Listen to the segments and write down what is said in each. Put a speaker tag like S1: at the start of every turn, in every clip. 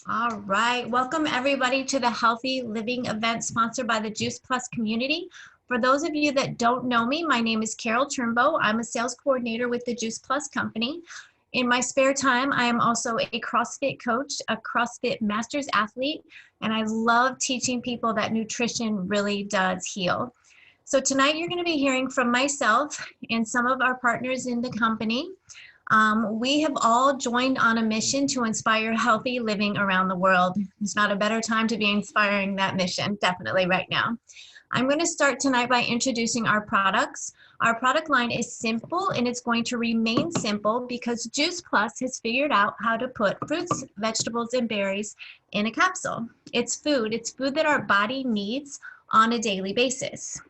S1: All right, welcome everybody to the Healthy Living event sponsored by the Juice Plus community. For those of you that don't know me, my name is Carol Turnbow. I'm a sales coordinator with the Juice Plus company. In my spare time, I am also a CrossFit coach, a CrossFit Masters athlete, and I love teaching people that nutrition really does heal. So tonight you're going to be hearing from myself and some of our partners in the company. We have all joined on a mission to inspire healthy living around the world. It's not a better time to be inspiring that mission, definitely right now. I'm going to start tonight by introducing our products. Our product line is simple and it's going to remain simple because Juice Plus has figured out how to put fruits, vegetables, and berries in a capsule. It's food that our body needs on a daily basis.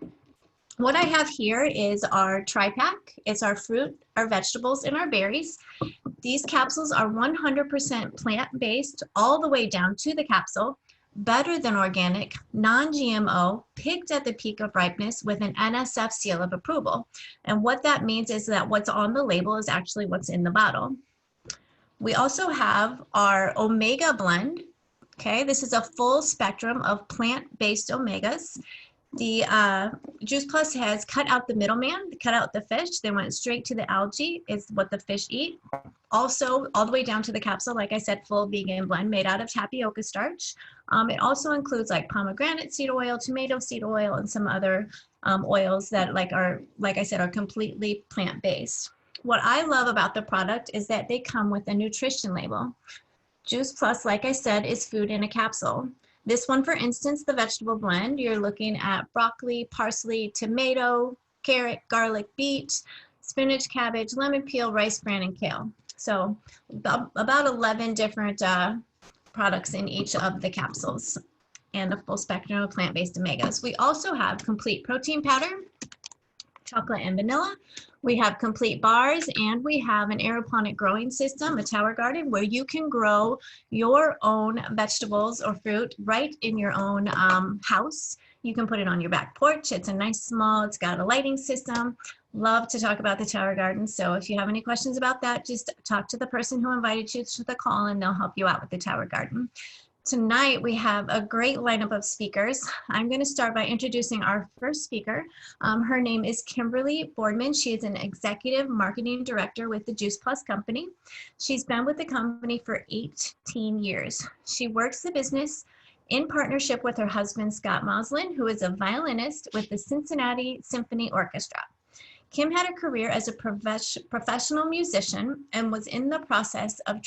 S1: What I have here is our tri-pack. It's our fruit, our vegetables, and our berries. These capsules are 100% plant-based all the way down to the capsule, better than organic, non-GMO, picked at the peak of ripeness with an NSF seal of approval. And what that means is that what's on the label is actually what's in the bottle. We also have our Omega blend. Okay, this is a full spectrum of plant-based omegas. The Juice Plus has cut out the middleman, cut out the fish. They went straight to the algae, is what the fish eat. Also, all the way down to the capsule, like I said, full vegan blend made out of tapioca starch. It also includes like pomegranate seed oil, tomato seed oil, and some other oils that like I said, are completely plant-based. What I love about the product is that they come with a nutrition label. Juice Plus, like I said, is food in a capsule. This one, for instance, the vegetable blend, you're looking at broccoli, parsley, tomato, carrot, garlic, beet, spinach, cabbage, lemon peel, rice bran, and kale. So about 11 different products in each of the capsules and a full spectrum of plant-based omegas. We also have complete protein powder, chocolate and vanilla. We have complete bars, and we have an aeroponic growing system, a tower garden, where you can grow your own vegetables or fruit right in your own house. You can put it on your back porch. It's a nice small, it's got a lighting system. Love to talk about the tower garden. So if you have any questions about that, just talk to the person who invited you to the call and they'll help you out with the tower garden. Tonight, we have a great lineup of speakers. I'm going to start by introducing our first speaker. Her name is Kimberly Boardman. She is an executive marketing director with the Juice Plus company. She's been with the company for 18 years. She works the business in partnership with her husband, Scott Moslin, who is a violinist with the Cincinnati Symphony Orchestra. Kim had a career as a professional musician and was in the process of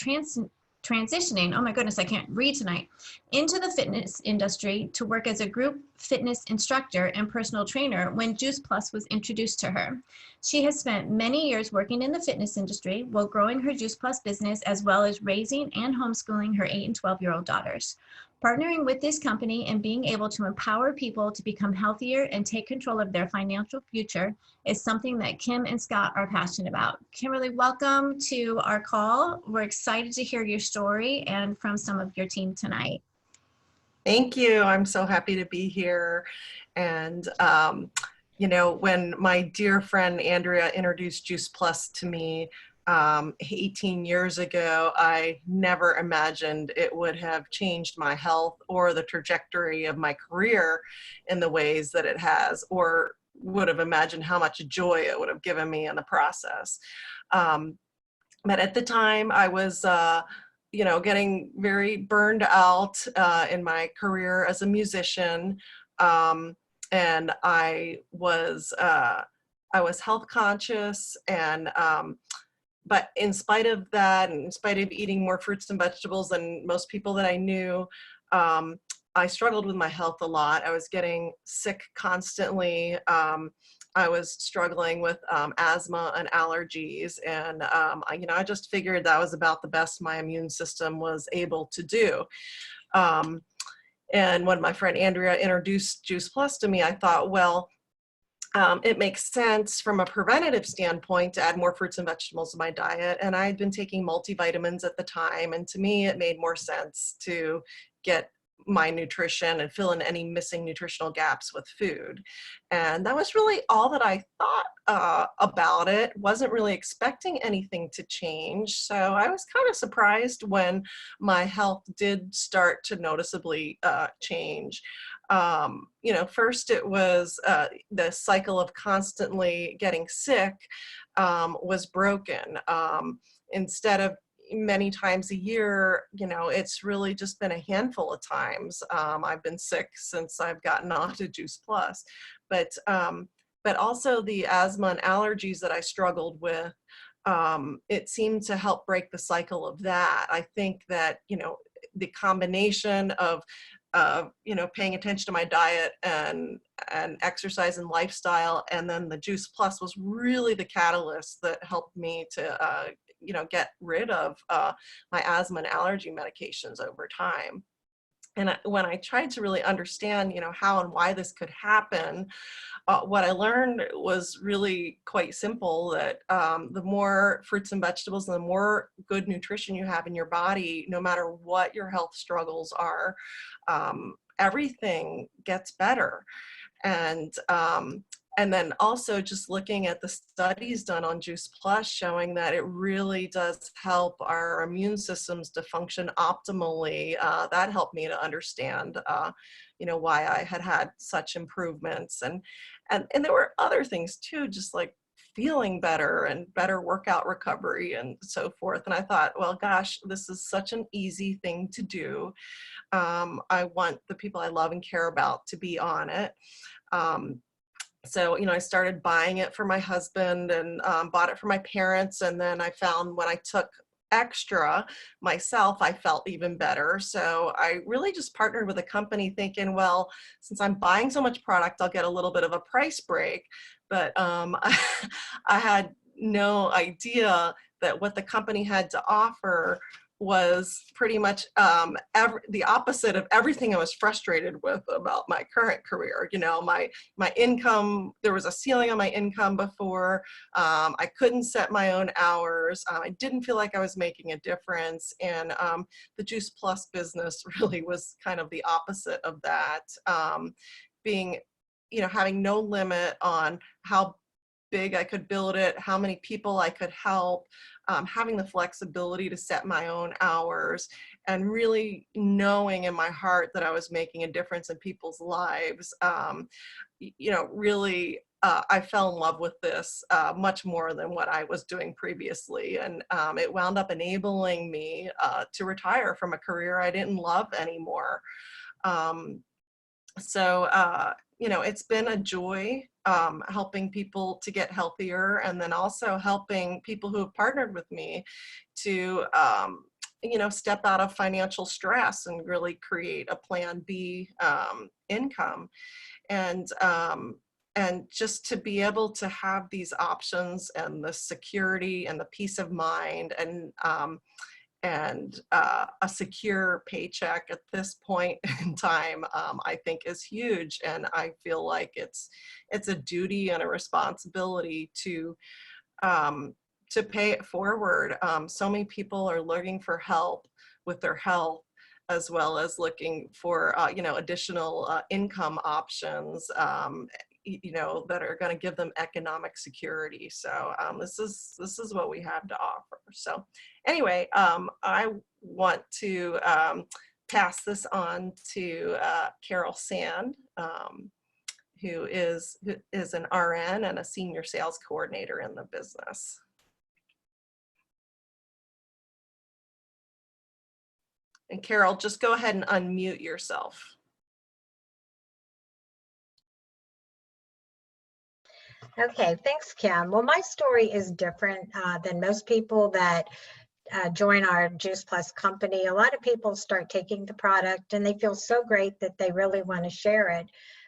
S1: transitioning, oh my goodness, I can't read tonight, into the fitness industry to work as a group fitness instructor and personal trainer when Juice Plus was introduced to her. She has spent many years working in the fitness industry while growing her Juice Plus business, as well as raising and homeschooling her 8 and 12-year-old daughters. Partnering with this company and being able to empower people to become healthier and take control of their financial future is something that Kim and Scott are passionate about. Kimberly, welcome to our call. We're excited to hear your story and from some of your team tonight.
S2: Thank you. I'm so happy to be here. And, you know, when my dear friend Andrea introduced Juice Plus to me 18 years ago, I never imagined it would have changed my health or the trajectory of my career in the ways that it has, or would have imagined how much joy it would have given me in the process. But at the time I was, you know, getting very burned out in my career as a musician. And I was health conscious, and but in spite of that, and in spite of eating more fruits and vegetables than most people that I knew, I struggled with my health a lot. I was getting sick constantly. I was struggling with asthma and allergies, and you know, I just figured that was about the best my immune system was able to do. And when my friend Andrea introduced Juice Plus to me, I thought, well, it makes sense from a preventative standpoint to add more fruits and vegetables to my diet. And I had been taking multivitamins at the time, and to me, it made more sense to get my nutrition and fill in any missing nutritional gaps with food. And that was really all that I thought about it. Wasn't really expecting anything to change. So I was kind of surprised when my health did start to noticeably change. First it was the cycle of constantly getting sick was broken. Instead of many times a year, it's really just been a handful of times. I've been sick since I've gotten onto Juice Plus, but also the asthma and allergies that I struggled with, it seemed to help break the cycle of that. I think that, the combination of paying attention to my diet and exercise and lifestyle, and then the Juice Plus was really the catalyst that helped me to, get rid of my asthma and allergy medications over time. And when I tried to really understand, how and why this could happen, what I learned was really quite simple, that the more fruits and vegetables and the more good nutrition you have in your body, no matter what your health struggles are, everything gets better. And then also just looking at the studies done on Juice Plus showing that it really does help our immune systems to function optimally. That helped me to understand, why I had such improvements. And there were other things too, just like feeling better and better workout recovery and so forth. And I thought, well, gosh, this is such an easy thing to do. I want the people I love and care about to be on it. So, I started buying it for my husband and bought it for my parents. And then I found when I took extra myself, I felt even better. So I really just partnered with a company thinking, well, since I'm buying so much product, I'll get a little bit of a price break. But I had no idea that what the company had to offer was pretty much the opposite of everything I was frustrated with about my current career. My income, there was a ceiling on my income before. I couldn't set my own hours. I didn't feel like I was making a difference. And the Juice Plus business really was kind of the opposite of that. Being, having no limit on how big I could build it, how many people I could help, having the flexibility to set my own hours, and really knowing in my heart that I was making a difference in people's lives. Really, I fell in love with this much more than what I was doing previously. And it wound up enabling me to retire from a career I didn't love anymore. It's been a joy helping people to get healthier, and then also helping people who have partnered with me to, step out of financial stress and really create a plan B income. And just to be able to have these options and the security and the peace of mind and a secure paycheck at this point in time, I think is huge. And I feel like it's a duty and a responsibility to pay it forward. So many people are looking for help with their health, as well as looking for additional income options, that are going to give them economic security. So this is what we have to offer. So anyway, I want to pass this on to Carol Sand, who is an RN and a senior sales coordinator in the business. And Carol, just go ahead and unmute yourself.
S3: Okay, thanks, Kim. Well, my story is different than most people that join our Juice Plus company. A lot of people start taking the product and they feel so great that they really want to share it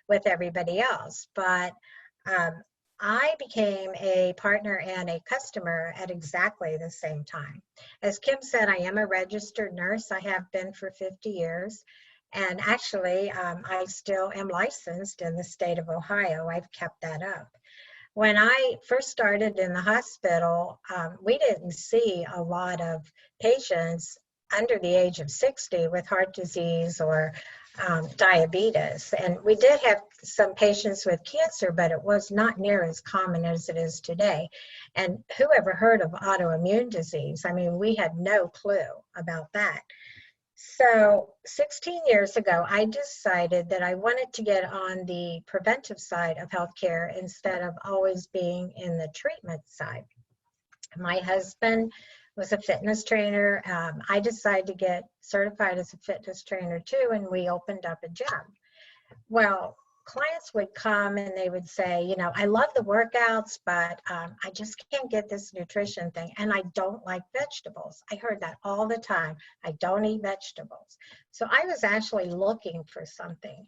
S3: with everybody else. But I became a partner and a customer at exactly the same time. As Kim said, I am a registered nurse. I have been for 50 years. And actually, I still am licensed in the state of Ohio. I've kept that up. When I first started in the hospital, we didn't see a lot of patients under the age of 60 with heart disease or diabetes. And we did have some patients with cancer, but it was not near as common as it is today. And who ever heard of autoimmune disease? I mean, we had no clue about that. So 16 years ago, I decided that I wanted to get on the preventive side of healthcare instead of always being in the treatment side. My husband was a fitness trainer. I decided to get certified as a fitness trainer too, and we opened up a gym. Well, clients would come and they would say, you know, I love the workouts, but I just can't get this nutrition thing, and I don't like vegetables. I heard that all the time. I don't eat vegetables. So I was actually looking for something.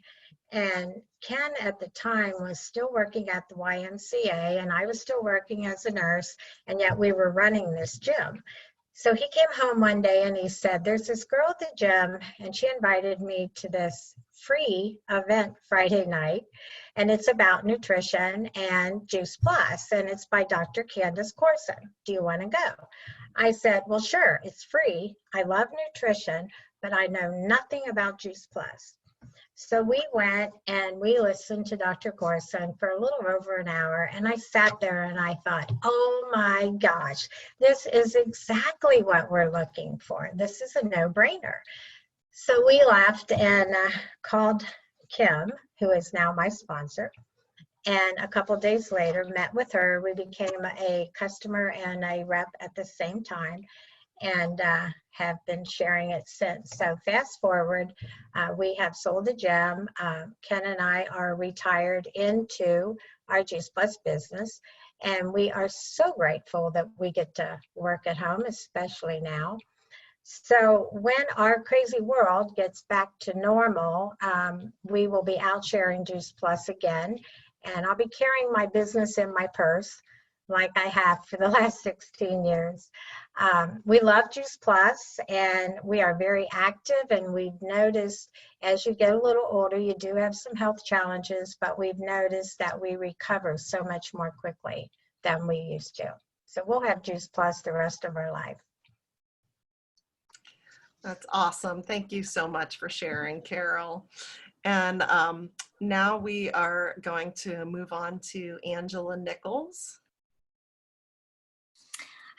S3: And Ken at the time was still working at the YMCA, and I was still working as a nurse, and yet we were running this gym. So he came home one day and he said, there's this girl at the gym, and she invited me to this free event Friday night, and it's about nutrition and Juice Plus, and it's by Dr. Candace Corson. Do you want to go? I said, well, sure, it's free. I love nutrition, but I know nothing about Juice Plus. So we went and we listened to Dr. Corson for a little over an hour, and I sat there and I thought, oh my gosh, this is exactly what we're looking for. This is a no-brainer. So we left and called Kim, who is now my sponsor, and a couple of days later met with her. We became a customer and a rep at the same time, and have been sharing it since. So fast forward, we have sold the gym. Ken and I are retired into our Juice Plus business, and we are so grateful that we get to work at home, especially now. So when our crazy world gets back to normal, we will be out sharing Juice Plus again, and I'll be carrying my business in my purse like I have for the last 16 years. We love Juice Plus, and we are very active, and we've noticed as you get a little older, you do have some health challenges, but we've noticed that we recover so much more quickly than we used to. So we'll have Juice Plus the rest of our life.
S2: That's awesome. Thank you so much for sharing, Carol. And now we are going to move on to Angela Nichols.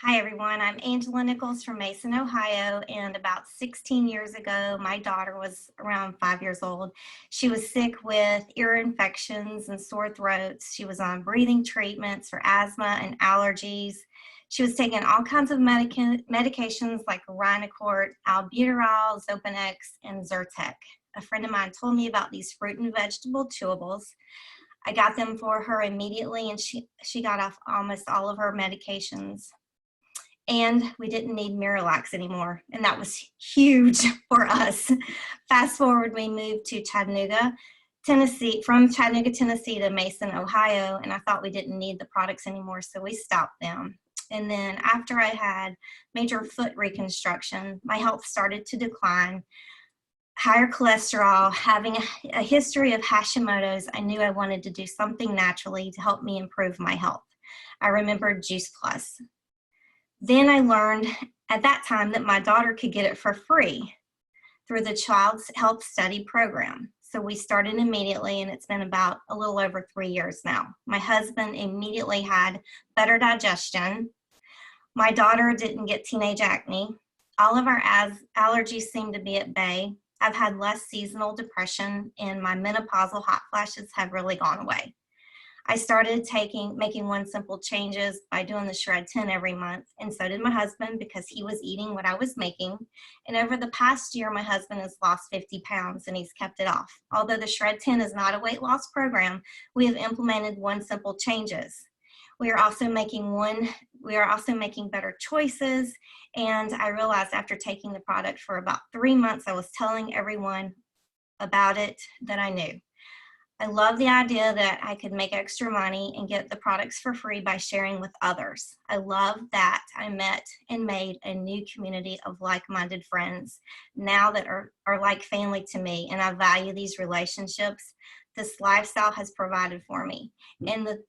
S4: Hi everyone, I'm Angela Nichols from Mason, Ohio, and about 16 years ago, my daughter was around 5 years old. She was sick with ear infections and sore throats. She was on breathing treatments for asthma and allergies. She was taking all kinds of medications like Rhinocort, albuterol, Zopanex, and Zyrtec. A friend of mine told me about these fruit and vegetable chewables. I got them for her immediately, and she got off almost all of her medications. And we didn't need Miralax anymore, and that was huge for us. Fast forward, we moved to Chattanooga, Tennessee, from Chattanooga, Tennessee to Mason, Ohio, and I thought we didn't need the products anymore, so we stopped them. And then after I had major foot reconstruction, my health started to decline. Higher cholesterol, having a history of Hashimoto's, I knew I wanted to do something naturally to help me improve my health. I remembered Juice Plus. Then I learned at that time that my daughter could get it for free through the Child's Health Study Program. So we started immediately, and it's been about a little over 3 years now. My husband immediately had better digestion. My daughter didn't get teenage acne. All of our allergies seem to be at bay. I've had less seasonal depression, and my menopausal hot flashes have really gone away. I started making one simple changes by doing the Shred 10 every month, and so did my husband because he was eating what I was making. And over the past year, my husband has lost 50 pounds and he's kept it off. Although the Shred 10 is not a weight loss program, we have implemented one simple changes. We are also making better choices, and I realized after taking the product for about 3 months, I was telling everyone about it that I knew. I love the idea that I could make extra money and get the products for free by sharing with others. I love that I met and made a new community of like-minded friends now that are like family to me, and I value these relationships this lifestyle has provided for me. And the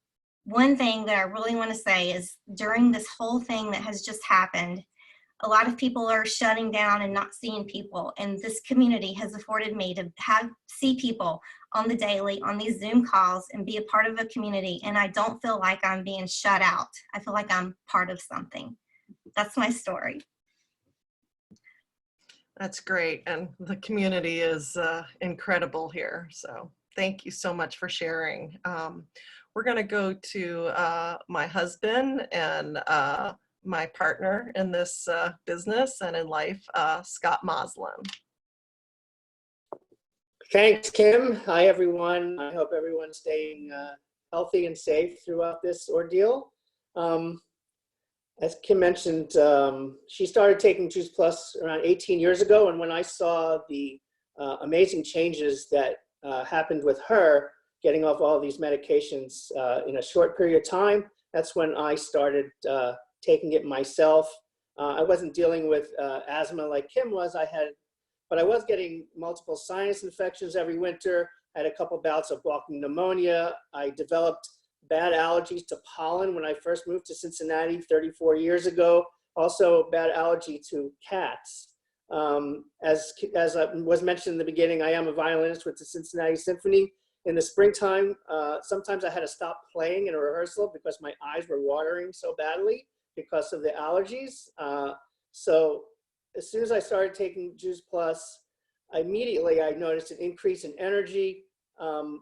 S4: one thing that I really want to say is during this whole thing that has just happened, A lot of people are shutting down and not seeing people, and this community has afforded me to see people on the daily on these Zoom calls and be a part of a community, and I don't feel like I'm being shut out. I feel like I'm part of something. That's my story.
S2: That's great, and the community is incredible here, so thank you so much for sharing. We're going to go to my husband and my partner in this business and in life, Scott Moslin.
S5: Thanks, Kim. Hi, everyone. I hope everyone's staying healthy and safe throughout this ordeal. As Kim mentioned, she started taking Juice Plus around 18 years ago, and when I saw the amazing changes that happened with her, getting off all these medications in a short period of time, that's when I started taking it myself. I wasn't dealing with asthma like Kim was. But I was getting multiple sinus infections every winter. I had a couple bouts of walking pneumonia. I developed bad allergies to pollen when I first moved to Cincinnati 34 years ago. Also bad allergy to cats. As was mentioned in the beginning, I am a violinist with the Cincinnati Symphony. In the springtime, sometimes I had to stop playing in a rehearsal because my eyes were watering so badly because of the allergies. So as soon as I started taking Juice Plus, immediately I noticed an increase in energy.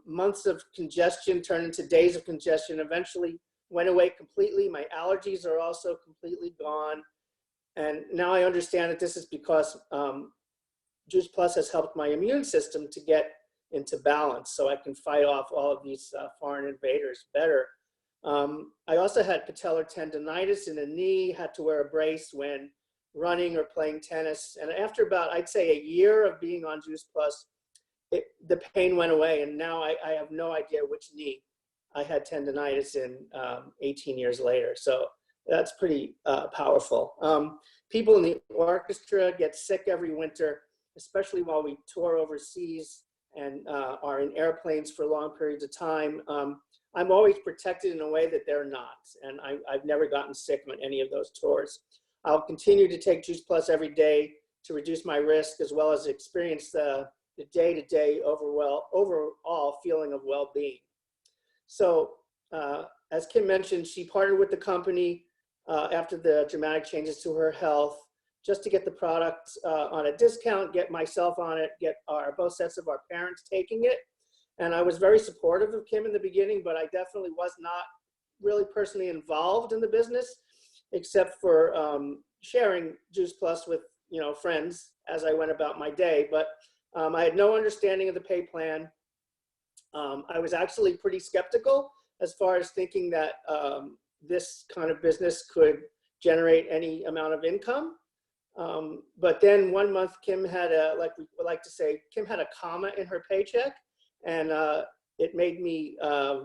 S5: Months of congestion turned into days of congestion, eventually went away completely. My allergies are also completely gone. And now I understand that this is because Juice Plus has helped my immune system to get into balance so I can fight off all of these foreign invaders better. I also had patellar tendonitis in a knee, had to wear a brace when running or playing tennis. And after about, I'd say, a year of being on Juice Plus, the pain went away. And now I have no idea which knee I had tendonitis in 18 years later. So that's pretty powerful. People in the orchestra get sick every winter, especially while we tour overseas and are in airplanes for long periods of time. I'm always protected in a way that they're not. And I've never gotten sick on any of those tours. I'll continue to take Juice Plus every day to reduce my risk, as well as experience the day-to-day overall feeling of well-being. So as Kim mentioned, she partnered with the company after the dramatic changes to her health, just to get the product on a discount, get myself on it, get both sets of our parents taking it. And I was very supportive of Kim in the beginning, but I definitely was not really personally involved in the business, except for sharing Juice Plus with friends as I went about my day. But I had no understanding of the pay plan. I was actually pretty skeptical as far as thinking that this kind of business could generate any amount of income. But then one month, Kim had like we like to say, Kim had a comma in her paycheck, and it made me a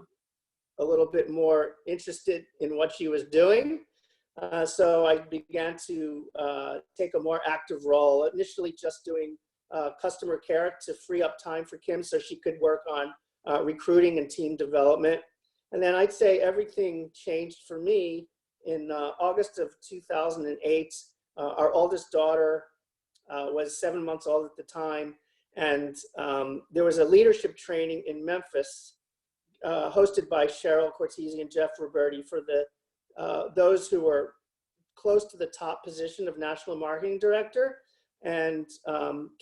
S5: little bit more interested in what she was doing. So I began to take a more active role, initially just doing customer care to free up time for Kim so she could work on recruiting and team development. And then I'd say everything changed for me in August of 2008. Our oldest daughter was 7 months old at the time, and there was a leadership training in Memphis hosted by Cheryl Cortese and Jeff Roberti for those who were close to the top position of National Marketing Director. And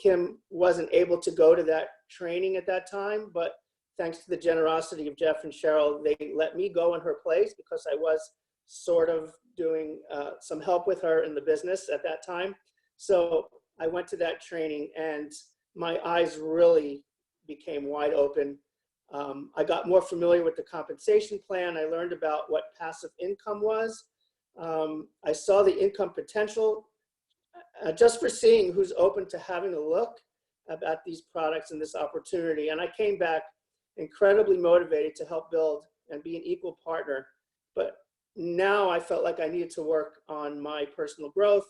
S5: Kim wasn't able to go to that training at that time, but thanks to the generosity of Jeff and Cheryl, they let me go in her place because I was sort of doing some help with her in the business at that time. So I went to that training and my eyes really became wide open. I got more familiar with the compensation plan. I learned about what passive income was. I saw the income potential just for seeing who's open to having a look at these products and this opportunity. And I came back incredibly motivated to help build and be an equal partner. But now I felt like I needed to work on my personal growth.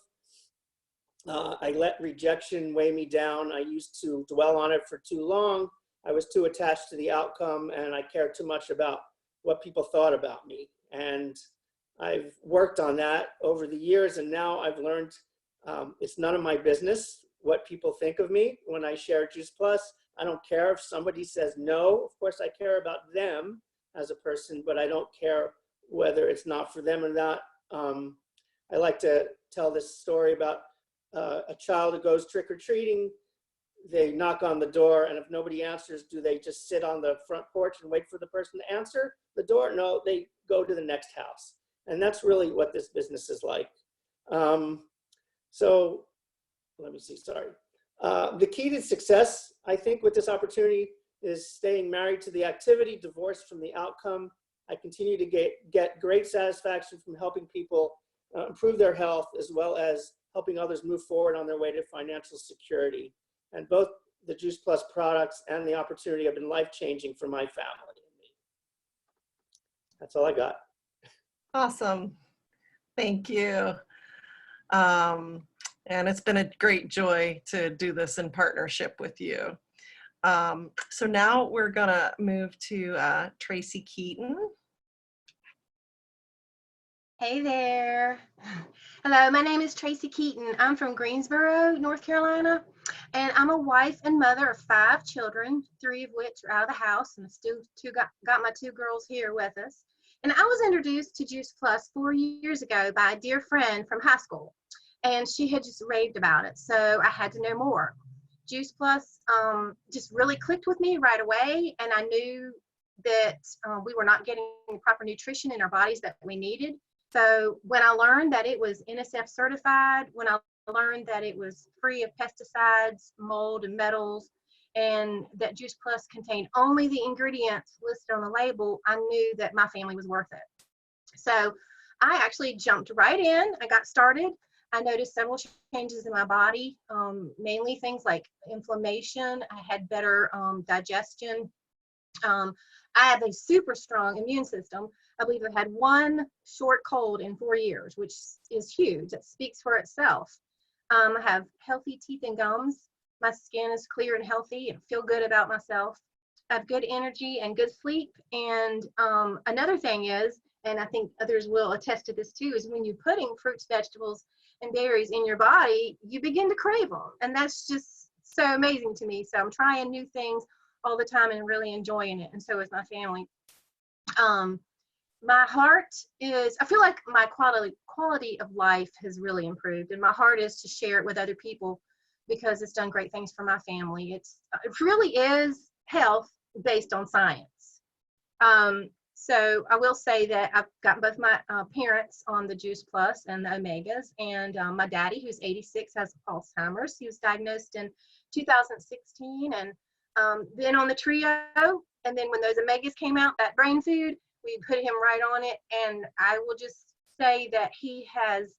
S5: I let rejection weigh me down. I used to dwell on it for too long. I was too attached to the outcome, and I cared too much about what people thought about me. And I've worked on that over the years, and now I've learned It's none of my business what people think of me when I share Juice Plus. I don't care if somebody says no. Of course, I care about them as a person, but I don't care whether it's not for them or not. I like to tell this story about a child who goes trick-or-treating. They knock on the door, and if nobody answers, do they just sit on the front porch and wait for the person to answer the door? No, they go to the next house. And that's really what this business is like. So let me see, sorry. The key to success, I think, with this opportunity is staying married to the activity, divorced from the outcome. I continue to get great satisfaction from helping people improve their health, as well as helping others move forward on their way to financial security. And both the Juice Plus products and the opportunity have been life-changing for my family and me. That's all I got.
S2: Awesome. Thank you. And it's been a great joy to do this in partnership with you. So now we're gonna move to Tracy Keaton.
S6: Hey there. Hello, my name is Tracy Keaton. I'm from Greensboro, North Carolina, and I'm a wife and mother of 5 children, 3 of which are out of the house, and still got my 2 girls here with us. And I was introduced to Juice Plus 4 years ago by a dear friend from high school, and she had just raved about it, so I had to know more. Juice Plus just really clicked with me right away, and I knew that we were not getting the proper nutrition in our bodies that we needed. So when I learned that it was NSF certified, when I learned that it was free of pesticides, mold, and metals, and that Juice Plus contained only the ingredients listed on the label, I knew that my family was worth it. So I actually jumped right in. I got started. I noticed several changes in my body, mainly things like inflammation. I had better digestion. I have a super strong immune system. I believe I had 1 short cold in 4 years, which is huge. It speaks for itself. I have healthy teeth and gums. My skin is clear and healthy, and I feel good about myself. I have good energy and good sleep. And another thing is, and I think others will attest to this too, is when you're putting fruits, vegetables, and berries in your body, you begin to crave them. And that's just so amazing to me. So I'm trying new things all the time and really enjoying it. And so is my family. My heart is, I feel like my quality of life has really improved, and my heart is to share it with other people because it's done great things for my family. It really is health based on science. So I will say that I've got both my parents on the Juice Plus and the Omegas, and my daddy, who's 86, has Alzheimer's. He was diagnosed in 2016, and then on the Trio, and then when those Omegas came out, that brain food, we put him right on it, and I will just say that he has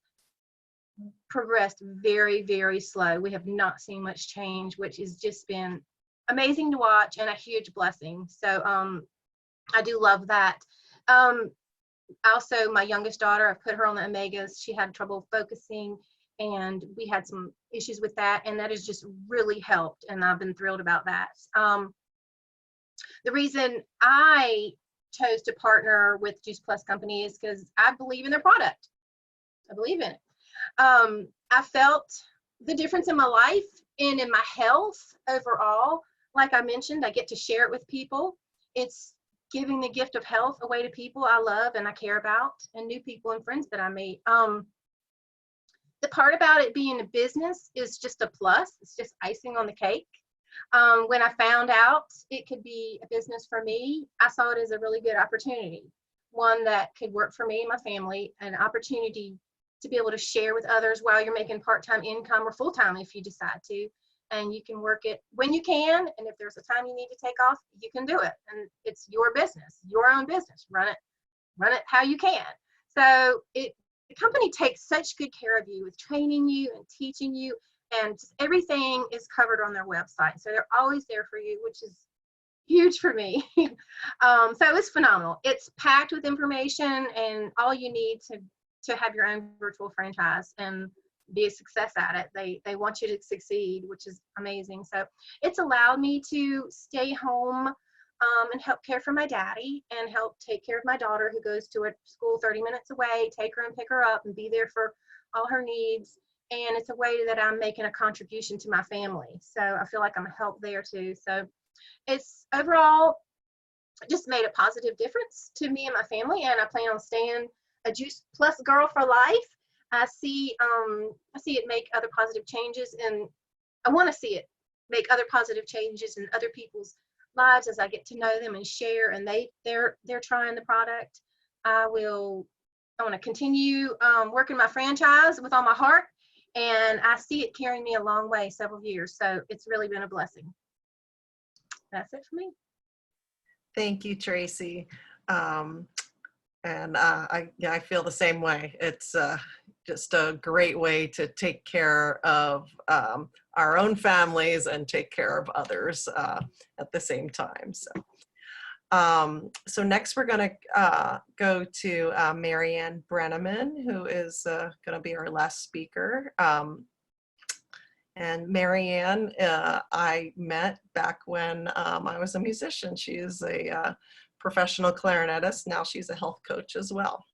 S6: progressed very, very slow. We have not seen much change, which has just been amazing to watch and a huge blessing. So I do love that. Also, my youngest daughter, I've put her on the Omegas. She had trouble focusing, and we had some issues with that, and that has just really helped, and I've been thrilled about that. The reason I chose to partner with Juice Plus Company is because I believe in their product. I believe in it. I felt the difference in my life and in my health overall. Like I mentioned, I get to share it with people. It's giving the gift of health away to people I love and I care about, and new people and friends that I meet. The part about it being a business is just a plus. It's just icing on the cake. When I found out it could be a business for me, I saw it as a really good opportunity, one that could work for me and my family, an opportunity to be able to share with others while you're making part-time income or full-time if you decide to. And you can work it when you can, and if there's a time you need to take off, you can do it. And it's your business, your own business. Run it how you can. So the company takes such good care of you with training you and teaching you, and just everything is covered on their website. So they're always there for you, which is huge for me. So it's phenomenal. It's packed with information and all you need to have your own virtual franchise and be a success at it. They want you to succeed, which is amazing. So it's allowed me to stay home and help care for my daddy and help take care of my daughter who goes to a school 30 minutes away, take her and pick her up and be there for all her needs. and it's a way that I'm making a contribution to my family. So I feel like I'm a help there too. So it's overall just made a positive difference to me and my family, and I plan on staying a Juice Plus girl for life. I see it make other positive changes, and I want to see it make other positive changes in other people's lives as I get to know them and share, and they're trying the product. I want to continue working my franchise with all my heart, and I see it carrying me a long way, several years. So it's really been a blessing. That's it for me.
S2: Thank you, Tracy. I feel the same way. It's just a great way to take care of our own families and take care of others at the same time. So next we're going to go to Marianne Brenneman, who is going to be our last speaker. And Marianne, I met back when I was a musician. She is a professional clarinetist. Now she's a health coach as well.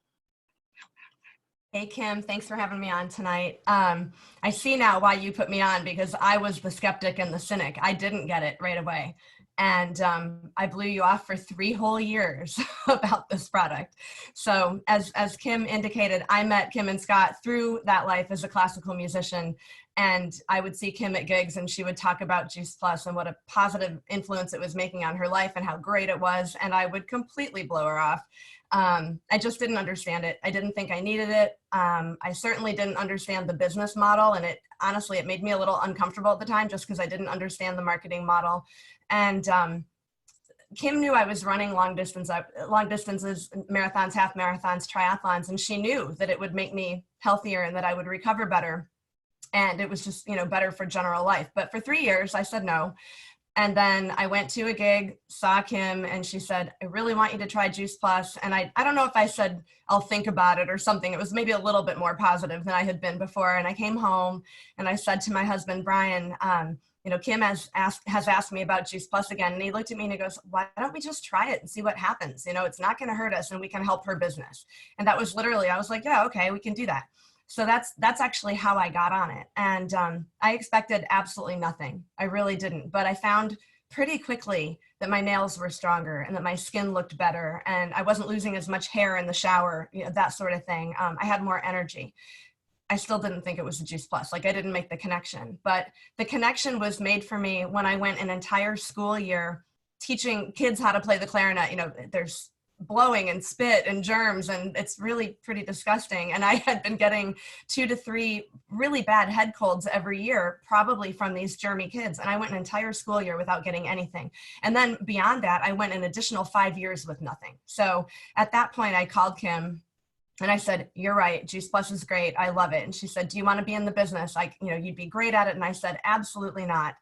S7: Hey, Kim, thanks for having me on tonight. I see now why you put me on, because I was the skeptic and the cynic. I didn't get it right away. And I blew you off for 3 whole years about this product. So as Kim indicated, I met Kim and Scott through that life as a classical musician. And I would see Kim at gigs and she would talk about Juice Plus and what a positive influence it was making on her life and how great it was. And I would completely blow her off. I just didn't understand it. I didn't think I needed it. I certainly didn't understand the business model. And honestly, it made me a little uncomfortable at the time just because I didn't understand the marketing model. And Kim knew I was running long distances, marathons, half marathons, triathlons, and she knew that it would make me healthier and that I would recover better. And it was just, better for general life. But for 3 years, I said no. And then I went to a gig, saw Kim, and she said, I really want you to try Juice Plus. And I don't know if I said, I'll think about it or something. It was maybe a little bit more positive than I had been before. And I came home and I said to my husband, Brian, Kim has asked me about Juice Plus again. And he looked at me and he goes, why don't we just try it and see what happens? It's not going to hurt us and we can help her business. And that was literally, I was like, yeah, okay, we can do that. So that's actually how I got on it. And I expected absolutely nothing. I really didn't. But I found pretty quickly that my nails were stronger and that my skin looked better. And I wasn't losing as much hair in the shower, that sort of thing. I had more energy. I still didn't think it was a Juice Plus. Like, I didn't make the connection. But the connection was made for me when I went an entire school year teaching kids how to play the clarinet. There's blowing and spit and germs, and it's really pretty disgusting. And I had been getting 2 to 3 really bad head colds every year, probably from these germy kids. And I went an entire school year without getting anything. And then beyond that, I went an additional 5 years with nothing. So at that point, I called Kim and I said, you're right, Juice Plus is great. I love it. And she said, do you want to be in the business? You'd be great at it. And I said, absolutely not.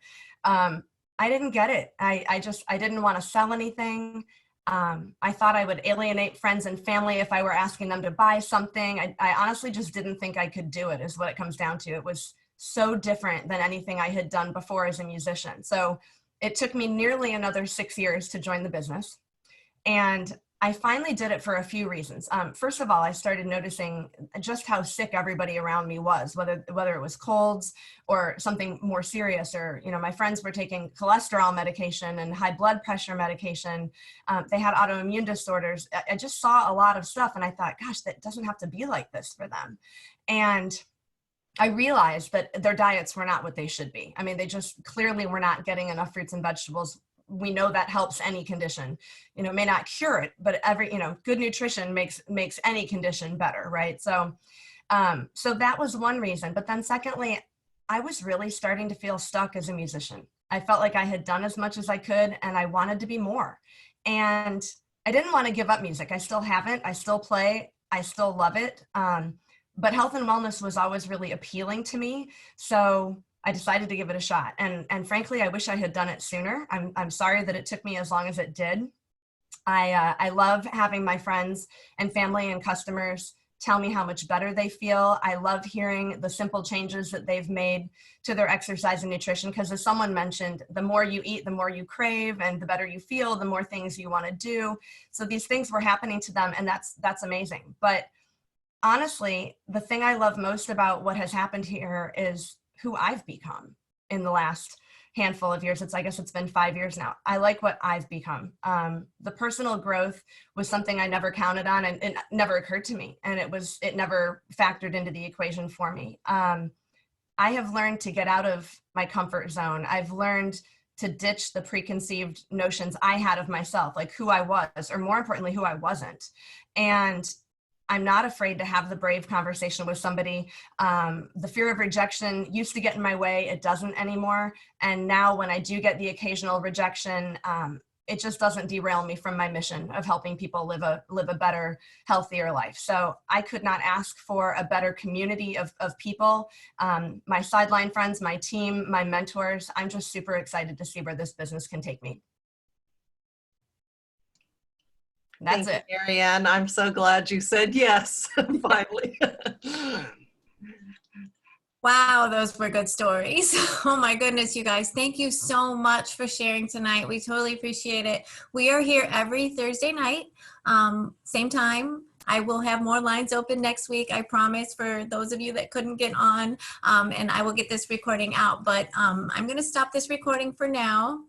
S7: I didn't get it. I didn't want to sell anything. I thought I would alienate friends and family if I were asking them to buy something. I honestly just didn't think I could do it, is what it comes down to. It was so different than anything I had done before as a musician. So it took me nearly another 6 years to join the business. And I finally did it for a few reasons. First of all, I started noticing just how sick everybody around me was, whether it was colds or something more serious, or, my friends were taking cholesterol medication and high blood pressure medication. They had autoimmune disorders. I just saw a lot of stuff and I thought, gosh, that doesn't have to be like this for them. And I realized that their diets were not what they should be. I mean, they just clearly were not getting enough fruits and vegetables. We know that helps any condition. It may not cure it, but good nutrition makes any condition better, right? So that was one reason. But then secondly, I was really starting to feel stuck as a musician. I felt like I had done as much as I could and I wanted to be more. And I didn't want to give up music. I still haven't. I still play. I still love it. But health and wellness was always really appealing to me. So I decided to give it a shot. And frankly, I wish I had done it sooner. I'm sorry that it took me as long as it did. I love having my friends and family and customers tell me how much better they feel. I love hearing the simple changes that they've made to their exercise and nutrition, because as someone mentioned, the more you eat, the more you crave, and the better you feel, the more things you want to do. So these things were happening to them, and that's amazing. But honestly, the thing I love most about what has happened here is who I've become in the last handful of years. I guess it's been 5 years now. I like what I've become. The personal growth was something I never counted on, and it never occurred to me. And it never factored into the equation for me. I have learned to get out of my comfort zone. I've learned to ditch the preconceived notions I had of myself, like who I was, or more importantly, who I wasn't. And I'm not afraid to have the brave conversation with somebody. The fear of rejection used to get in my way. It doesn't anymore. And now when I do get the occasional rejection, it just doesn't derail me from my mission of helping people live a better, healthier life. So I could not ask for a better community of people. My sideline friends, my team, my mentors. I'm just super excited to see where this business can take me. That's
S2: Thank
S7: it.
S2: you, Marianne. I'm so glad you said yes, finally.
S1: Wow, those were good stories. Oh my goodness, you guys. Thank you so much for sharing tonight. We totally appreciate it. We are here every Thursday night, same time. I will have more lines open next week, I promise, for those of you that couldn't get on, and I will get this recording out. But I'm going to stop this recording for now.